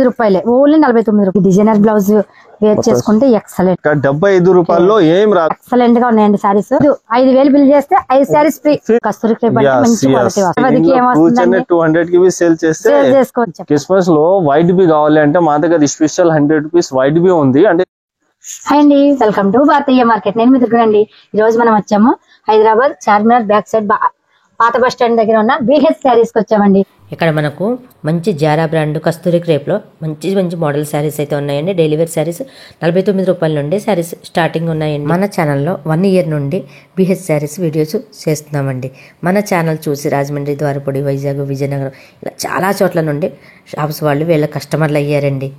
రూపాయలే, ఓన్లీ 49 రూపాయలు. Designer blouse wear చేసుకుంటే ఎక్సలెంట్. 75 రూపాయల్లో ఏం రాదు, ఎక్సలెంట్ గా ఉన్నాయండి సారీస్. 5000 బిల్ చేస్తే 5 సారీస్ ఫ్రీ. కస్తూరి క్రేప్ అంటే మంచి క్వాలిటీ వస్తుంది. 200 కి సేల్ చేస్తే చేసుకోవచ్చు. క్రిస్మస్ లో వైట్ బి కావాలి అంటే మా దగ్గర స్పెషల్ 100 రూపీస్ వైట్ బి ఉంది. అంటే హాయ్ అండి, వెల్కమ్ టు భారతీయ మార్కెట్. నేను మీ దగ్గర అండి. ఈ రోజు మనం వచ్చాము హైదరాబాద్ చార్మినార్ బ్యాక్ సైడ్ పాత బస్ స్టాండ్ దగ్గర ఉన్న బిహెచ్ శారీస్ కి వచ్చామండి. ఇక్కడ మనకు మంచి జారా బ్రాండ్ కస్తూరి క్రేప్ లో మంచి మంచి మోడల్ శారీస్ అయితే ఉన్నాయండి. డైలీ వేర్ శారీస్ 49 రూపాయల నుండి శారీస్ స్టార్టింగ్ ఉన్నాయండి. మన ఛానల్లో 1 ఇయర్ నుండి బిహెచ్ శారీస్ వీడియోస్ చేస్తున్నామండి. మన ఛానల్ చూసి రాజమండ్రి, ద్వారపూడి, వైజాగ్, విజయనగరం ఇలా చాలా చోట్ల నుండి షాప్స్ వాళ్ళు వీళ్ళ కస్టమర్లు అయ్యారండి.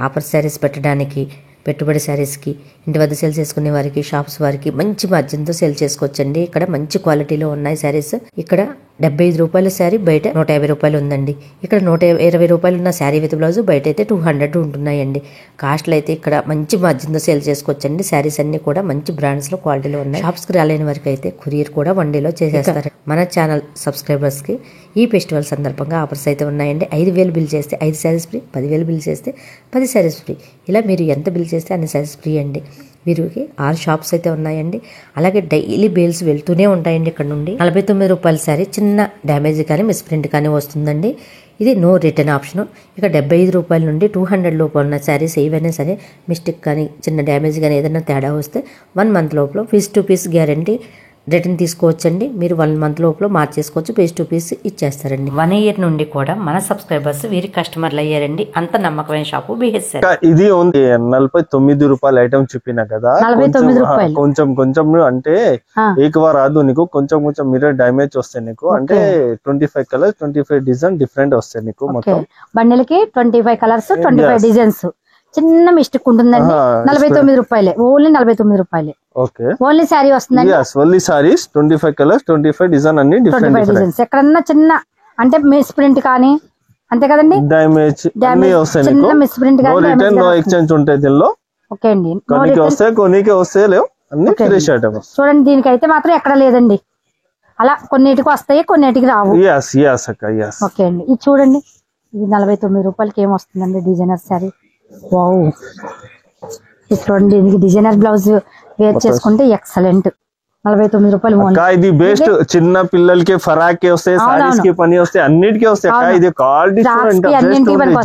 ఆఫర్ శారీస్ పెట్టడానికి, పెట్టుబడి శారీస్కి, ఇంటి వద్ద సేల్ చేసుకునే వారికి, షాప్స్ వారికి మంచి మార్జిన్తో సేల్ చేసుకోవచ్చండి. ఇక్కడ మంచి క్వాలిటీలో ఉన్నాయి శారీస్. ఇక్కడ 75 రూపాయల శారీ బయట 150 రూపాయలు ఉందండి. ఇక్కడ 120 రూపాయలు ఉన్న శారీ విత్ బ్లౌజ్ బయట అయితే 200 ఉంటున్నాయండి. కాస్ట్లు అయితే ఇక్కడ మంచి మార్జిన్తో సేల్ చేసుకోవచ్చండి. శారీస్ అన్ని కూడా మంచి బ్రాండ్స్ లో క్వాలిటీలో ఉన్నాయి. షాప్స్ కి రాలేని వారికి అయితే కొరియర్ కూడా 1 డేలో చేసేస్తారు. మన ఛానల్ సబ్స్క్రైబర్స్ కి ఈ ఫెస్టివల్ సందర్భంగా ఆఫర్స్ అయితే ఉన్నాయండి. 5000 బిల్ చేస్తే 5 శారీస్ ఫ్రీ, 10000 బిల్ చేస్తే 10 శారీస్ ఫ్రీ. ఇలా మీరు ఎంత బిల్ చేస్తే అన్ని శారీస్ ఫ్రీ అండి. వీరికి 6 షాప్స్ అయితే ఉన్నాయండి. అలాగే డైలీ బేల్స్ వెళ్తూనే ఉంటాయండి. ఇక్కడ నుండి 49 రూపాయల శారీ చిన్న డ్యామేజ్ కానీ మిస్ప్రింట్ కానీ వస్తుందండి. ఇది నో రిటర్న్ ఆప్షన్. ఇక 75 రూపాయల నుండి 200 లోపల ఉన్న శారీస్ ఏవైనా సరే మిస్టేక్ కానీ చిన్న డ్యామేజ్ కానీ ఏదైనా తేడా వస్తే 1 మంత్ లోపల piece to piece guarantee return తీసుకోవచ్చండి. మీరు 1 మంత్ లోపల మార్చేసుకోవచ్చు, పీస్ టు పీస్ ఇచ్చేస్తారండి. 1 ఇయర్ నుండి కూడా మన సబ్స్క్రైబర్స్ వీరి కస్టమర్లు అయ్యారండి. అంత నమ్మకమైన షాపు బిహెచ్. ఇది ఉంది 49 రూపాయల ఐటమ్ చెప్పిన కదా, కొంచెం కొంచెం అంటే ఎక్కువ రాదు నీకు, కొంచెం కొంచెం మిర్రర్ డ్యామేజ్ వస్తాయి నీకు. అంటే 25 కలర్స్ 25 డిజైన్ డిఫరెంట్ వస్తాయి నీకు. మొత్తం బండిలకి 25 కలర్స్ 25 డిజైన్స్. చిన్న మిస్టేక్ ఉంటుందండి. 49 రూపాయలే, ఓన్లీ 49 రూపాయలే. ఓకే, ఓన్లీ సారీ వస్తుందండి. ఓన్లీ సారీస్ 25 కలర్స్ 25 డిజైన్ అన్ని డిఫరెంట్ డిజైన్స్. ఎక్కడన్నా చిన్న అంటే మిస్ ప్రింట్ కానీ అంతే కదండి, డ్యామేజ్ అన్ని వస్తాయి నీకు. చిన్న మిస్ ప్రింట్ కానీ, నో రిటర్న్ నో ఎక్స్చేంజ్ ఉంటాయి దీనిలో. ఓకే అండి, కొన్నికి వస్తాయి కొన్నికి వస్తాయి లేవు, అన్ని ఫ్రెష్ ఐటమ్స్. చూడండి, దీనికైతే మాత్రం ఎక్కడ లేదండి. అలా కొన్నిటికి వస్తాయి కొన్నిటికి రావు. ఓకే అండి, ఇది చూడండి, ఇది 49 రూపాయలకి ఏం వస్తుందండి డిజైనర్ శారీ. వావ్, చూడండి, దీనికి డిజైనర్ బ్లౌజ్ వేర్ చేసుకుంటే ఎక్సలెంట్. 49 రూపాయలు. ఇది బెస్ట్. చిన్న పిల్లలకి ఫరాక్ వస్తాయి, సారీస్ కి పని వస్తాయి, అన్నిటికీ వస్తాయి. ఇది క్వాలిటీ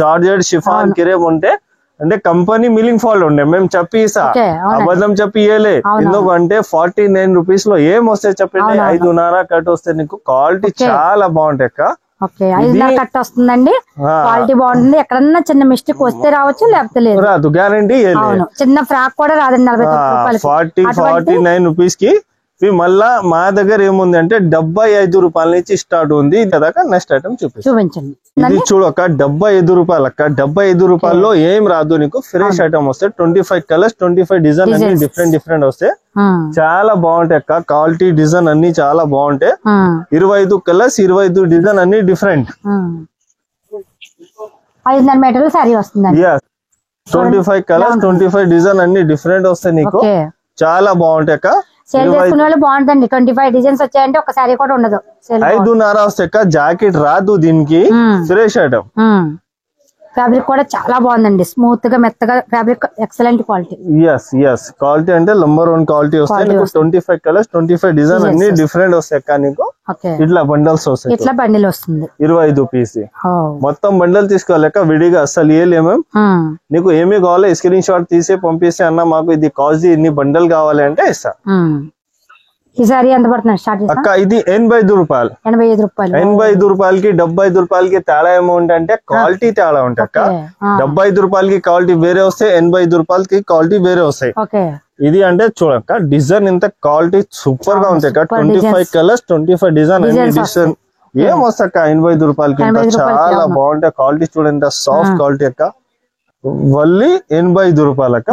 జార్జెట్ షిఫాన్ కిరేబ్ ఉంటే అంటే కంపెనీ మిలింగ్ ఫాల్ట్ ఉండే మేము చెప్పి అబద్ధం చెప్పి ఇయ్యలే. ఎందుకంటే 49 రూపీస్ లో ఏం వస్తాయి చెప్పండి. 5.5 కట్ వస్తాయి నీకు. క్వాలిటీ చాలా బాగుంటాయి అక్క. ఓకే, 5.5 కట్ వస్తుందండి. క్వాలిటీ బాగుంటుంది. ఎక్కడన్నా చిన్న మిస్టేక్ వస్తే రావచ్చు, లేకపోతే లేదు, రాదు, గ్యారంటీ. చిన్న ఫ్రాక్ కూడా రాదండి 49 రూపీస్ కి. మళ్ళా మా దగ్గర ఏముంది అంటే 75 రూపాయల నుంచి స్టార్ట్ ఉంది. కదా నెక్స్ట్ ఐటమ్ చూపించండి. ఇది చూడక 75 రూపాయలు అక్క. 75 రూపాయల్లో ఏం రాదు నీకు. ఫ్రెష్ ఐటమ్ వస్తాయి. 25 కలర్స్ 25 డిజైన్ అన్ని డిఫరెంట్ డిఫరెంట్ వస్తాయి. చాలా బాగుంటాయి అక్క. క్వాలిటీ డిజైన్ అన్ని చాలా బాగుంటాయి. 25 కలర్స్ 25 డిజైన్ అన్ని డిఫరెంట్. 5.5 మీటర్ల సారీ వస్తుంది. 25 కలర్స్ 25 డిజైన్ అన్ని డిఫరెంట్ వస్తాయి నీకు. చాలా బాగుంటాయి అక్క. సేల్ చేసుకునే వాళ్ళు బాగుంటుంది. 25 డిజైన్స్ వచ్చాయంటే ఒక సారీ కూడా ఉండదు. 5.5 వస్తాయి. జాకెట్ రాదు దీనికి. Fresh item. ఫ్యాబ్రిక్ కూడా చాలా బాగుందండి. స్మూత్ గా మెత్తగా ఫ్యాబ్రిక్ ఎక్సలెంట్ క్వాలిటీ. క్వాలిటీ అంటే నంబర్ 1 క్వాలిటీ వస్తాయి. 25 కలర్స్ 25 డిజైన్ అన్ని డిఫరెంట్ వస్తాయి అక్క నీకు. ఇట్లా బండల్స్ వస్తాయి. ఇట్లా బండిల్ వస్తుంది. 25 పీస్ మొత్తం బండల్ తీసుకోలేక విడిగా అసలు ఇయ్యలేము. నీకు ఏమి కావాలి స్క్రీన్ షాట్ తీసి పంపిస్తే అన్న మాకు ఇది కాస్ట్ ఇన్ని బండల్ కావాలి అంటే ఇస్తా. ఈ సారీ ఎంత పడుతుంది స్టార్ట్ అక్క? ఇది 85 రూపాయలు. 85 రూపాయలకి 75 రూపాయలకి తేడా అమౌంట్ అంటే క్వాలిటీ తేడా ఉంటాయి అక్క. 75 రూపాయలకి క్వాలిటీ వేరే వస్తాయి, 85 రూపాయలకి క్వాలిటీ వేరే వస్తాయి. ఇది అంటే చూడక్క డిజైన్ ఇంత క్వాలిటీ సూపర్ గా ఉంటాయి అక్క. 25 కలర్స్ 25 డిజైన్ డిజైన్ ఏం వస్తాయి అక్క 85 రూపాయలకి. చాలా బాగుంటాయి. క్వాలిటీ చూడండి, సాఫ్ట్ క్వాలిటీ అక్క. మళ్ళీ 85 రూపాయలు అక్క.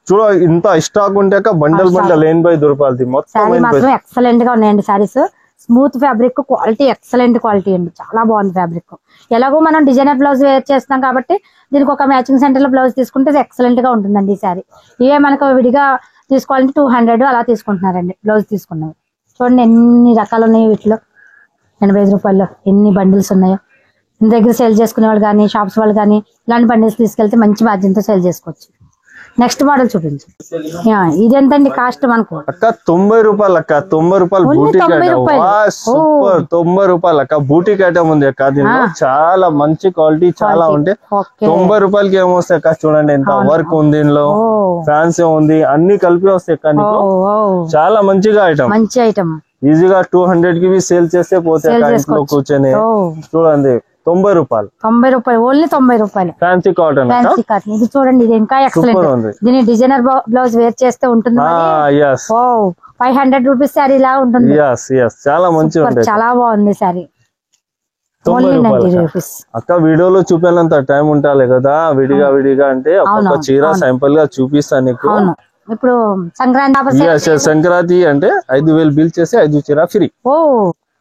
చూడ ఇంత స్టాక్ ఉంటే బండల్ బండల్ 85 రూపాయలది మొత్తం. ఎక్సలెంట్ గా ఉన్నాయండి saris. Smooth fabric, quality excellent quality అండి. చాలా బాగుంది ఫ్యాబ్రిక్. ఎలాగో మనం డిజైనర్ బ్లౌజ్ వేర్ చేస్తాం కాబట్టి దీనికి ఒక మ్యాచింగ్ సెంటర్ లో బ్లౌజ్ తీసుకుంటే ఎక్సలెంట్ గా ఉంటుందండి ఈ సారీ. ఇవే మనకు విడిగా తీసుకోవాలంటే 200 అలా తీసుకుంటున్నారండి బ్లౌజ్ తీసుకున్నారు. చూడండి ఎన్ని రకాలు ఉన్నాయి వీటిలో. 85 రూపాయల్లో ఎన్ని బండిల్స్ ఉన్నాయో. మీ దగ్గర సేల్ చేసుకునే వాళ్ళు కానీ షాప్స్ వాళ్ళు కానీ ఇలాంటి బండిల్స్ తీసుకెళ్తే మంచి మార్జిన్తో సేల్ చేసుకోవచ్చు. నెక్స్ట్ మోడల్ చూపించు. ఇది ఎంతండి కాస్ట్ మనకు? అక్క 90 రూపాయలు అక్క, 90 రూపాయలు బూటిక్ ఐటమ్. సూపర్, 90 రూపాయలు అక్క బూటిక్ ఐటమ్ ఉంది అక్క. దీనిలో చాలా మంచి క్వాలిటీ చాలా ఉంటాయి. 90 రూపాయలకి ఏమొస్తాయి అక్క? చూడండి ఎంత వర్క్ ఉంది, దీనిలో ఫ్యాన్సీ ఉంది, అన్ని కలిపి వస్తాయి అక్క. నీకు చాలా మంచిగా ఐటమ్, మంచి ఐటమ్. ఈజీగా 200 కి సేల్ చేస్తే పోతే ఇంట్లో కూర్చొని. చూడండి 90 రూపాయలు, 90 రూపాయలు, ఓన్లీ 90 రూపాయలు. Fancy cotton, fancy cotton. ఇది చూడండి, ఇది ఇంకా ఎక్సలెంట్. దీని డిజైనర్ బ్లౌజ్ వేర్ చేస్తే ఉంటుంది. 500 రూపీస్ శారీ లా ఉంటుంది. చాలా మంచిగా ఉంటుంది, చాలా బాగుంది శారీ. 90 రూపాయలు అక్క. వీడియోలో చూపేంత టైం ఉండాలి కదా, విడిగా విడిగా అంటే ఒక్కొక్క చీర శాంపుల్ గా చూపిస్తాను నీకు. ఇప్పుడు సంక్రాంతి అంటే 5000 బిల్ చేసి 5 చీర free.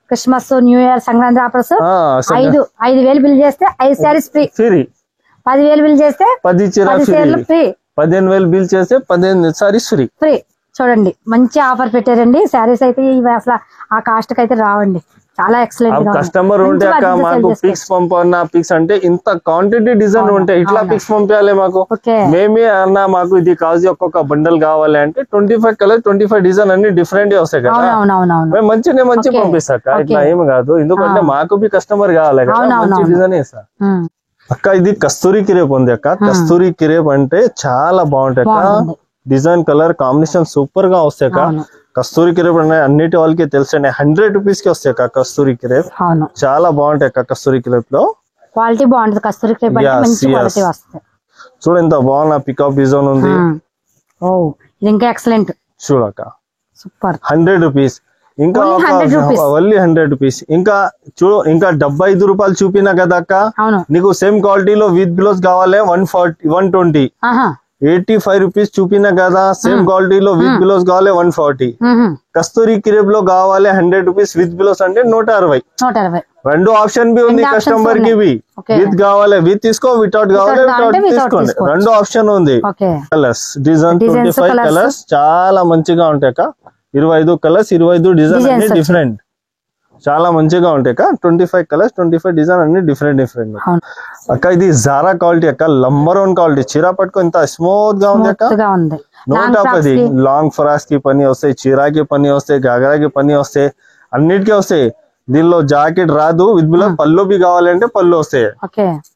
Christmas, new year, Sankranti offers. 5,000 bill చేస్తే 5 శారీస్ ఫ్రీ. 10,000 బిల్ చేస్తే 10 చీరలు ఫ్రీ. 15,000 బిల్ చేస్తే 15 సారీస్ ఫ్రీ. చూడండి మంచి ఆఫర్ పెట్టారండి. శారీస్ అయితే ఇవి అసలు ఆ కాస్ట్ కి అయితే రావండి. చాలా ఎక్సలెంట్. కస్టమర్ ఉంటే అక్క మాకు పిక్స్ పంపన్నా, పిక్స్ అంటే ఇంత క్వాంటిటీ డిజైన్ ఉంటాయి, ఇట్లా పిక్స్ పంపించాలి మాకు. మేమే అన్నా మాకు ఇది కావాలి, ఒక్కొక్క బండల్ కావాలి అంటే 25 కలర్ 25 డిజైన్ అన్ని డిఫరెంట్ వస్తాయి కదా. మేము మంచి పంపిస్తాక, ఇట్లా ఏమి కాదు. ఎందుకంటే మాకు బి కస్టమర్ కావాలి కదా, మంచి డిజైన్ వేస్తా అక్క. ఇది కస్తూరి క్రేప్ ఉంది అక్క. కస్తూరి క్రేప్ అంటే చాలా బాగుంటాయి అక్క. డిజైన్ కలర్ కాంబినేషన్ సూపర్ గా వస్తాయి అక్క. కస్తూరి క్రేప్ అన్నిటి వాళ్ళకి తెలుసు. 100 రూపీస్ కి వస్తాయి అక్క కస్తూరి క్రేప్. చాలా బాగుంటాయి అక్క కస్తూరి క్రేప్ లో. క్వాలిటీ బాగుంటుంది కస్తూరి క్రేప్ అంటే, మంచి క్వాలిటీ వస్తుంది. చూడు ఎంత బాగున్నా పికప్ డిజైన్ ఉంది. ఇంకా ఎక్సలెంట్. చూడక్క సూపర్. 100 రూపీస్. ఇంకా ఓన్లీ 100 రూపీస్. ఇంకా చూడు, ఇంకా 75 రూపాయలు చూపినా కదా అక్క. నీకు సేమ్ క్వాలిటీలో విత్ బ్లౌజ్ కావాలి 120. 85 రూపీస్ చూపినా కదా, సేమ్ క్వాలిటీలో విత్ బ్లౌజ్ కావాలి 140. కస్తూరి క్రేప్ లో కావాలి 100 రూపీస్, విత్ బ్లౌజ్ అంటే 160. రెండు ఆప్షన్ బి ఉంది కస్టమర్ కి. విత్ కావాలి విత్ తీసుకో, వితౌట్ కావాలి వితౌట్ తీసుకోండి. రెండు ఆప్షన్ ఉంది. కలర్స్ డిజైన్ 25 కలర్స్ చాలా మంచిగా ఉంటాయి అక్క. 25 కలర్స్ 25 డిజైన్ అన్ని డిఫరెంట్, చాలా మంచిగా ఉంటాయి అక్క. 25 కలర్స్ 25 డిజైన్ అన్ని డిఫరెంట్ అక్క. ఇది జారా క్వాలిటీ అక్క, నంబర్ 1 క్వాలిటీ. చీర పట్టుకో ఇంత స్మూత్ గా ఉంది అక్క. 150. లాంగ్ ఫ్రాక్స్ కి పని వస్తాయి, చీరాకి పని వస్తాయి, గాగరాకి పని వస్తాయి, అన్నిటికీ వస్తాయి. దీనిలో జాకెట్ రాదు, విత్ బ్లౌజ్. పళ్ళు బి కావాలంటే పళ్ళు వస్తాయి.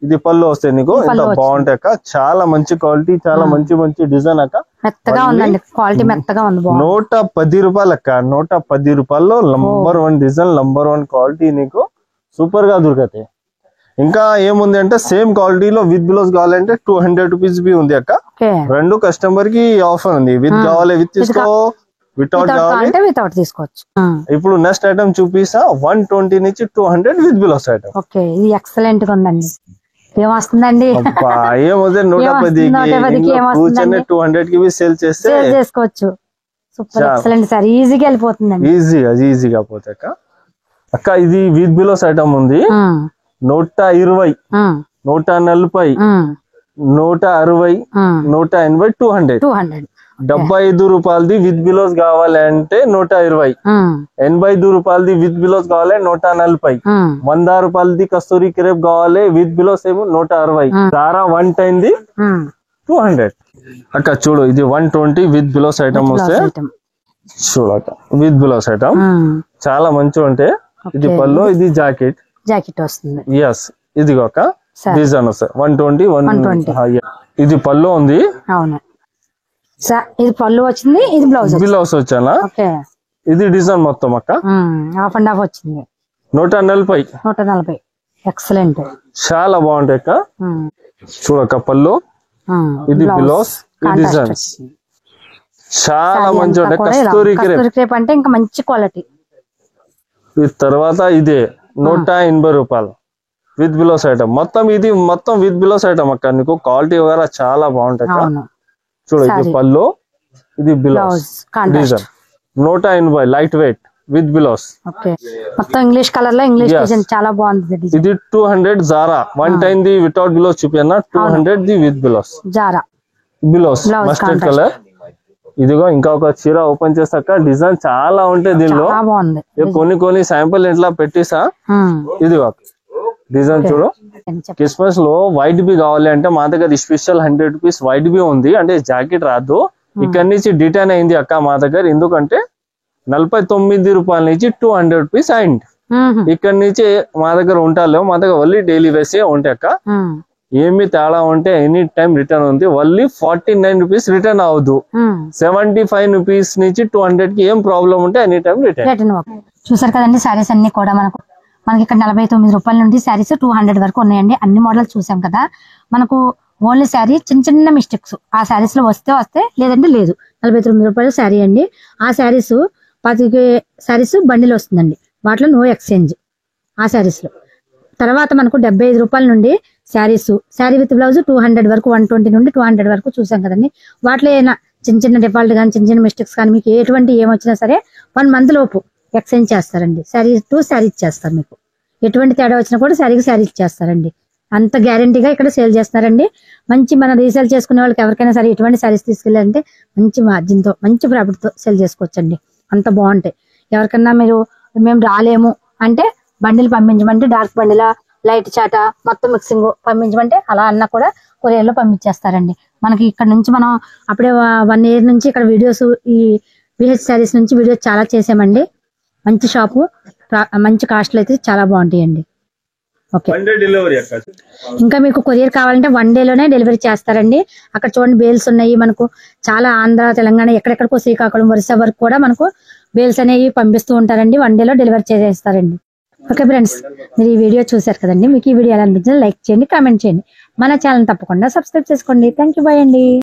ఇది పళ్ళు వస్తాయి నీకు. ఇంత బాగుంటాయి అక్క. చాలా మంచి క్వాలిటీ, చాలా మంచి డిజైన్ అక్క. 110 రూపాయలు అక్క. 110 రూపాయల్లో నంబర్ 1 డిజైన్, నంబర్ 1 క్వాలిటీ నీకు సూపర్ గా దొరుకుతాయి. ఇంకా ఏముంది అంటే సేమ్ క్వాలిటీలో విత్ బ్లౌజ్ కావాలంటే 200 రూపీస్ బి ఉంది అక్క. రెండు కస్టమర్ కి ఆఫర్ ఉంది. విత్ కావాలి విత్ తీసుకో, వితౌట్ కావాలి వితౌట్ తీసుకోవచ్చు. ఇప్పుడు నెక్స్ట్ ఐటమ్ చూపిస్తా. 120 నుంచి 200 విత్ బ్లౌజ్ ఐటమ్. ఇది ఎక్సలెంట్ గా ఉందండి. ఏమొస్తుందండి? ఏమవుతుంది 110కి కూర్చొని 200 కి సేల్ చేస్తే చేసుకోవచ్చు. Super excellent sir. ఈజీగా వెళ్ళిపోతుందండి. ఈజీగా పోతాక అక్క. ఇది విత్ బ్లౌజ్ ఐటమ్ ఉంది. 120, 140, 160, 180, 200. 75 రూపాయలది విత్ బ్లౌజ్ కావాలంటే 120. 85 రూపాయలది విత్ బ్లౌజ్ కావాలి 140. 100 రూపాయలది కస్తూరి క్రేప్ కావాలి విత్ బ్లౌజ్ ఏమో 160. సారా 110ది 200 అక్క. చూడు ఇది 120 విత్ బ్లౌజ్ ఐటమ్ వస్తే చూడక విత్ బ్లౌజ్ ఐటమ్ చాలా మంచిగా ఉంటే. ఇది పళ్ళు, ఇది జాకెట్ వస్తుంది. ఇది ఒక డిజైన్ వస్తాయి 120. ఇది పళ్ళు ఉంది. అవును, ఇది పళ్ళు వచ్చింది, ఇది బ్లౌజ్ వచ్చానా. ఇది డిజైన్ మొత్తం అక్క. హాఫ్ అండ్ హాఫ్ వచ్చింది. 140. ఎక్సలెంట్, చాలా బాగుంటాయి అక్క. చూడక్క పళ్ళు, ఇది బ్లౌజ్, ఈ డిజైన్ చాలా మంచిగా ఉంటాయి. కస్తూరి క్రేప్ అంటే ఇంకా మంచి క్వాలిటీ. ఈ తర్వాత ఇదే 180 రూపాయలు విత్ బిలోస్ ఐటమ్. ఇది మొత్తం విత్ బిలోస్ ఐటమ్ అక్క. నీకు క్వాలిటీ వగేరా చాలా బాగుంటాయి. చూడు ఇది పళ్ళు, ఇది బిలోస్ డిజైన్ 180 లైట్ వెయిట్ విత్ బిలోస్. మొత్తం ఇంగ్లీష్ కలర్ లో ఇంగ్లీష్ డిజైన్ చాలా బాగుంది. ఇది 200 జారా 110 ది వితౌట్ బిలోస్ చూపినా, 200 ది విత్ బిలోస్ జారా బిలోస్ మస్టర్డ్ కలర్. ఇదిగో ఇంకా ఒక చీర ఓపెన్ చేస్తాక డిజైన్ చాలా ఉంటాయి దీనిలో. కొన్ని శాంపుల్ ఇట్లా పెట్టేసా. ఇదిగో డిజైన్ చూడు. క్రిస్మస్ లో వైట్ బి కావాలి అంటే మా దగ్గర స్పెషల్ 100 రూపీస్ వైట్ బి ఉంది, అంటే జాకెట్ రాదు. ఇక్కడ నుంచి డిటైన్ అయింది అక్క మా దగ్గర, ఎందుకంటే 49 రూపాయల నుంచి 200 రూపీస్ అయింది. ఇక్కడ నుంచి మా దగ్గర ఉంటాలో, మా దగ్గర ఓన్లీ డైలీ వేసే ఉంటాయి అక్క. ఏమి తేడా ఉంటే ఎనీ టైం రిటర్న్ ఉంది. ఓన్లీ 49 రూపీస్ రిటర్న్ అవదు. 75 రూపీస్ నుంచి 200 కి ఏం ప్రాబ్లం ఉంటే ఎనీ టైం రిటర్న్. చూసారు కదండి శారీస్ అన్ని కూడా మనకి ఇక్కడ 49 రూపాయల నుండి శారీస్ 200 వరకు ఉన్నాయండి. అన్ని మోడల్స్ చూసాం కదా. మనకు ఓన్లీ శారీ చిన్న చిన్న మిస్టేక్స్ ఆ శారీస్ లో వస్తే లేదంటే లేదు. 49 రూపాయల శారీ అండి. ఆ శారీస్ 10 శారీస్ బండిల్ వస్తుందండి, వాటిలో నో ఎక్స్చేంజ్ ఆ శారీస్ లో. తర్వాత మనకు 75 రూపాయల నుండి శారీస్, శారీ విత్ బ్లౌజ్ 200 వరకు, 120 నుండి 200 వరకు చూసాం కదండి. వాటిలో ఏమైనా చిన్న చిన్న డిఫాల్ట్ కానీ చిన్న చిన్న మిస్టేక్స్ కానీ మీకు ఎటువంటి ఏమొచ్చినా సరే 1 మంత్ లోపు ఎక్స్చేంజ్ చేస్తారండి. శారీ టు శారీ ఇచ్చేస్తారు. మీకు ఎటువంటి తేడా వచ్చినా కూడా శారీకి శారీ ఇచ్చేస్తారండి. అంత గ్యారంటీగా ఇక్కడ సేల్ చేస్తారండి. మంచి మన రీసేల్ చేసుకునే వాళ్ళకి ఎవరికైనా సరే ఎటువంటి శారీస్ తీసుకెళ్ళాలంటే మంచి మార్జిన్ తో మంచి ప్రాఫిట్ తో సేల్ చేసుకోవచ్చండి. అంత బాగుంటాయి. ఎవరికన్నా మేము రాలేము అంటే బండిలు పంపించమంటే, డార్క్ బండిలా లైట్ చాట మొత్తం మిక్సింగ్ పంపించమంటే అలా అన్నా కూడా కొరియర్ లో పంపించేస్తారండి. మనకి ఇక్కడ నుంచి మనం అప్పుడే 1 year నుంచి ఇక్కడ వీడియోస్, ఈ బిహెచ్ శారీస్ నుంచి వీడియోస్ చాలా చేసామండి. మంచి షాపు, మంచి కాస్ట్లు అయితే చాలా బాగుంటాయండి. ఓకే, ఇంకా మీకు కొరియర్ కావాలంటే 1 day లోనే డెలివరీ చేస్తారండి. అక్కడ చూడండి బేల్స్ ఉన్నాయి మనకు చాలా. ఆంధ్ర, తెలంగాణ ఎక్కడెక్కడికో, శ్రీకాకుళం, ఒరిస్సా వరకు కూడా మనకు బేల్స్ అనేవి పంపిస్తూ ఉంటారండి. 1 day లో డెలివరీ చేసేస్తారండి. ఓకే ఫ్రెండ్స్, మీరు ఈ వీడియో చూసారు కదండి. మీకు ఈ వీడియో ఎలా అనిపించిందో లైక్ చేయండి, కామెంట్ చేయండి. మన ఛానల్ తప్పకుండా సబ్స్క్రైబ్ చేసుకోండి. థ్యాంక్ యూ, బాయ్ అండి.